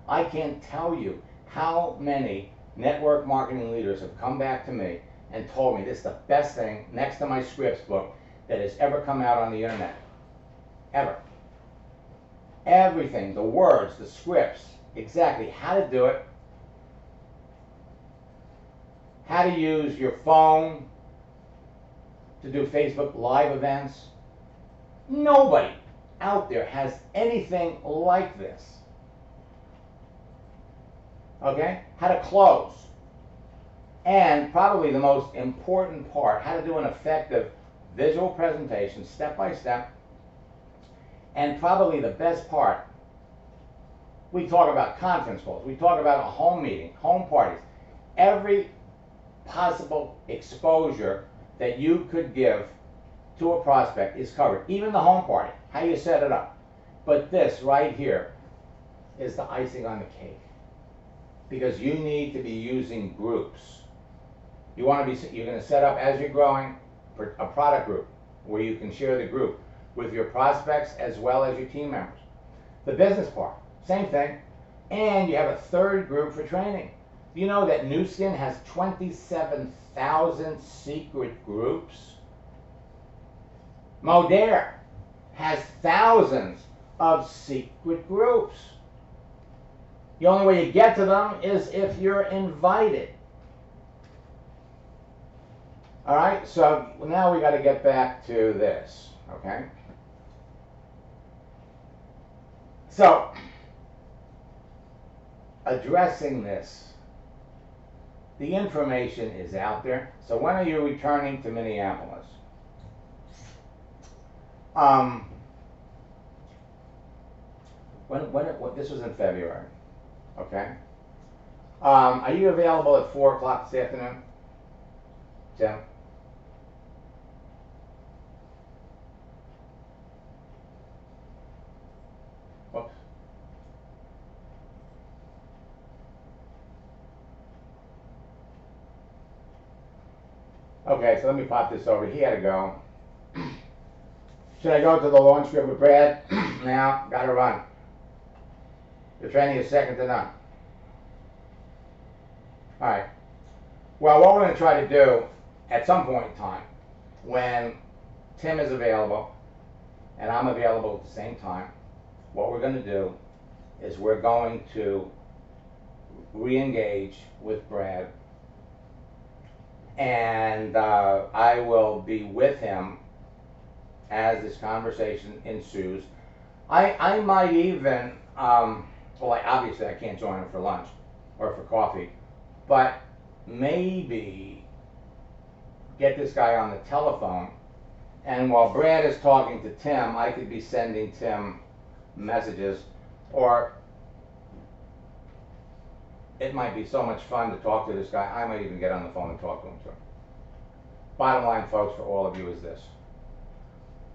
I can't tell you how many network marketing leaders have come back to me and told me this is the best thing next to my scripts book that has ever come out on the internet. Ever. Everything, the words, the scripts, exactly how to do it, how to use your phone to do Facebook Live events. Nobody out there has anything like this. Okay? How to close. And probably the most important part, how to do an effective visual presentation, step by step. And probably the best part, we talk about conference calls, we talk about a home meeting, home parties. Every possible exposure that you could give to a prospect is covered. Even the home party, how you set it up. But this right here is the icing on the cake. Because you need to be using groups. You're going to set up, as you're growing, a product group where you can share the group with your prospects as well as your team members. The business part, same thing. And you have a third group for training. You know that Nu Skin has 27,000 secret groups? Modere has thousands of secret groups. The only way you get to them is if you're invited. All right, so now we got to get back to this, okay? So, addressing this, the information is out there. So when are you returning to Minneapolis? This was in February, okay? Are you available at 4 o'clock this afternoon, Jim? Whoops. Okay, so let me pop this over. He had to go. Should I go to the launch group with Brad? Now, gotta run. The training is second to none. All right. Well, what we're going to try to do at some point in time, when Tim is available and I'm available at the same time, what we're going to do is we're going to re-engage with Brad, and I will be with him as this conversation ensues. I might even, obviously I can't join him for lunch or for coffee, but maybe get this guy on the telephone, and while Brad is talking to Tim, I could be sending Tim messages, or it might be so much fun to talk to this guy, I might even get on the phone and talk to him too. Bottom line, folks, for all of you is this.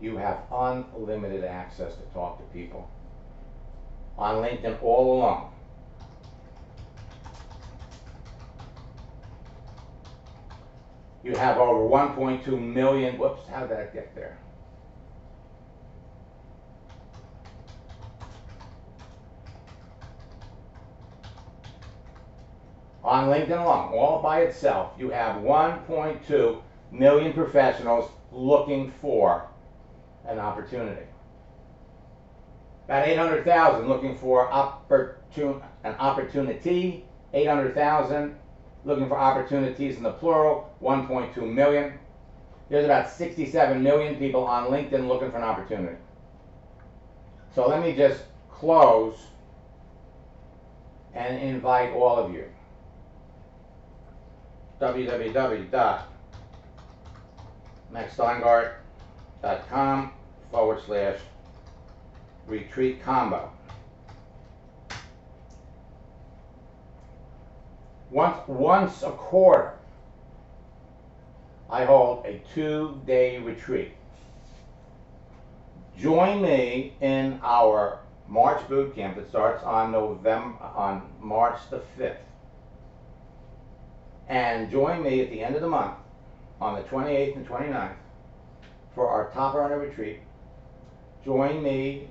You have unlimited access to talk to people on LinkedIn all along. You have over 1.2 million, whoops, how did that get there? On LinkedIn alone, all by itself, you have 1.2 million professionals looking for an opportunity. About 800,000 looking for an opportunity, 800,000 looking for opportunities in the plural, 1.2 million. There's about 67 million people on LinkedIn looking for an opportunity. So let me just close and invite all of you. www.maxsteingart.com/retreat combo. Once a quarter, I hold a 2-day retreat. Join me in our March boot camp that starts on March the 5th. And join me at the end of the month on the 28th and 29th for our top earner retreat. Join me,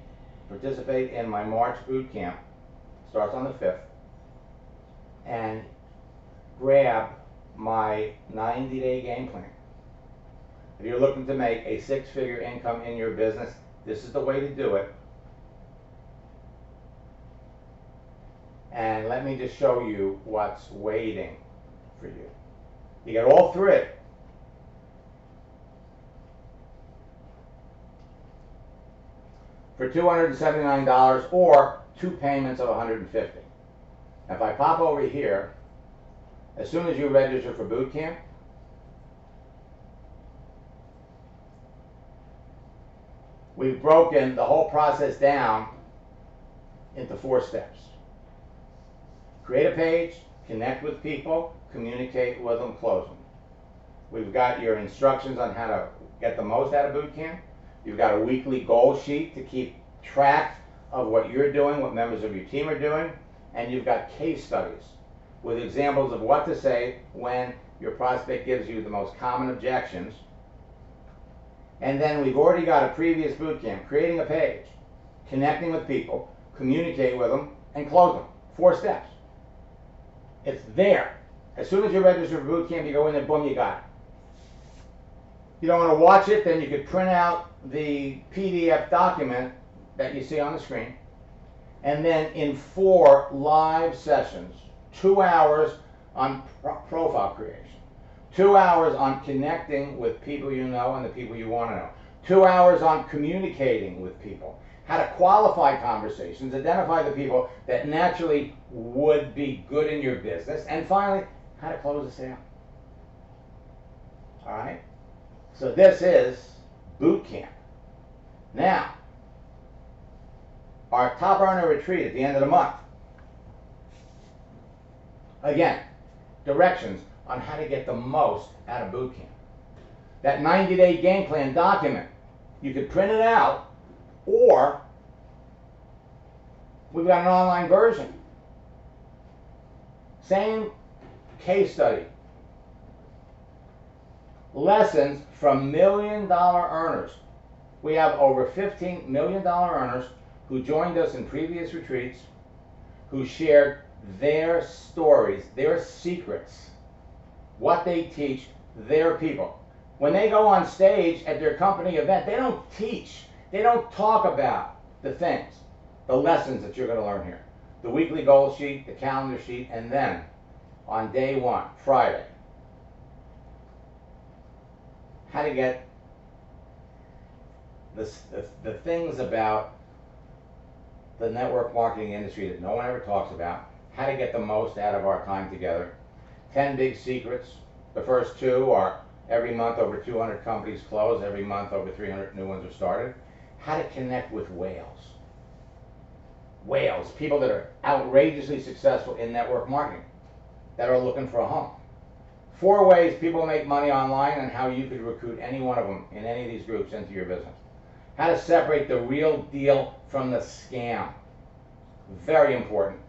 participate in my March boot camp, starts on the 5th, and grab my 90-day game plan. If you're looking to make a 6-figure income in your business, this is the way to do it. And let me just show you what's waiting for you. You get all 3. For $279 or 2 payments of $150. Now if I pop over here, as soon as you register for boot camp, we've broken the whole process down into 4 steps. Create a page, connect with people, communicate with them, close them. We've got your instructions on how to get the most out of boot camp. You've got a weekly goal sheet to keep track of what you're doing, what members of your team are doing, and you've got case studies with examples of what to say when your prospect gives you the most common objections. And then we've already got a previous boot camp, creating a page, connecting with people, communicate with them, and close them. 4 steps. It's there. As soon as you register for boot camp, you go in there, boom, you got it. You don't want to watch it, then you could print out the PDF document that you see on the screen. And then in 4 live sessions, 2 hours on profile creation, 2 hours on connecting with people you know and the people you want to know, 2 hours on communicating with people, how to qualify conversations, identify the people that naturally would be good in your business, and finally, how to close a sale. All right? So this is boot camp. Now, our top earner retreat at the end of the month. Again, directions on how to get the most out of boot camp. That 90-day game plan document, you could print it out, or we've got an online version. Same case study. Lessons from $1 million earners. We have over $15 million earners who joined us in previous retreats, who shared their stories, their secrets, what they teach their people. When they go on stage at their company event, they don't teach, they don't talk about the things, the lessons that you're going to learn here. The weekly goal sheet, the calendar sheet, and then on day 1, Friday, how to get the things about the network marketing industry that no one ever talks about, how to get the most out of our time together. 10 big secrets. The first 2 are every month over 200 companies close, every month over 300 new ones are started. How to connect with whales. Whales, people that are outrageously successful in network marketing, that are looking for a home. 4 ways people make money online and how you could recruit any one of them in any of these groups into your business. How to separate the real deal from the scam. Very important.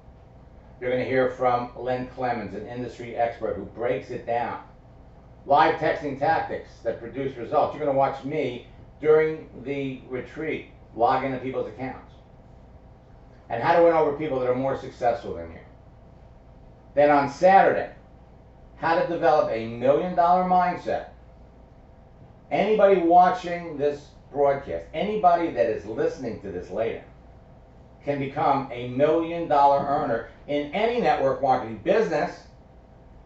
You're going to hear from Len Clemens, an industry expert who breaks it down. Live texting tactics that produce results. You're going to watch me during the retreat log into people's accounts. And how to win over people that are more successful than you. Then on Saturday, how to develop a $1 million mindset. Anybody watching this broadcast, anybody that is listening to this later, can become a $1 million earner in any network marketing business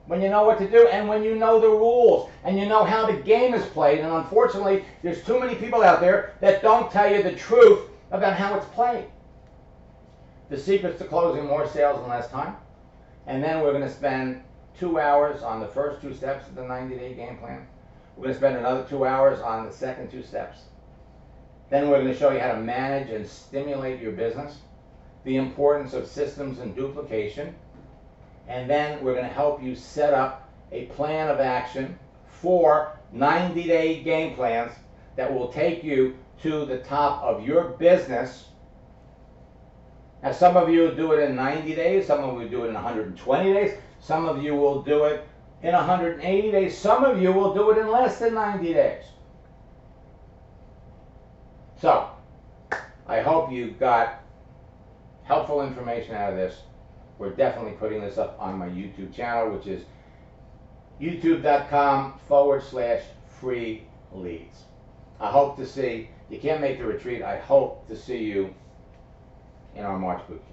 when you know what to do and when you know the rules and you know how the game is played. And unfortunately, there's too many people out there that don't tell you the truth about how it's played. The secret's to closing more sales in less time. And then we're going to spend 2 hours on the first 2 steps of the 90-day game plan. We're going to spend another 2 hours on the second 2 steps. Then we're going to show you how to manage and stimulate your business, the importance of systems and duplication, and then we're going to help you set up a plan of action for 90-day game plans that will take you to the top of your business. Now, some of you do it in 90 days, some of you do it in 120 days, some of you will do it in 180 days, some of you will do it in less than 90 days. So, I hope you got helpful information out of this. We're definitely putting this up on my YouTube channel, which is youtube.com/free leads. I hope to see, you can't make the retreat, I hope to see you in our March boot camp.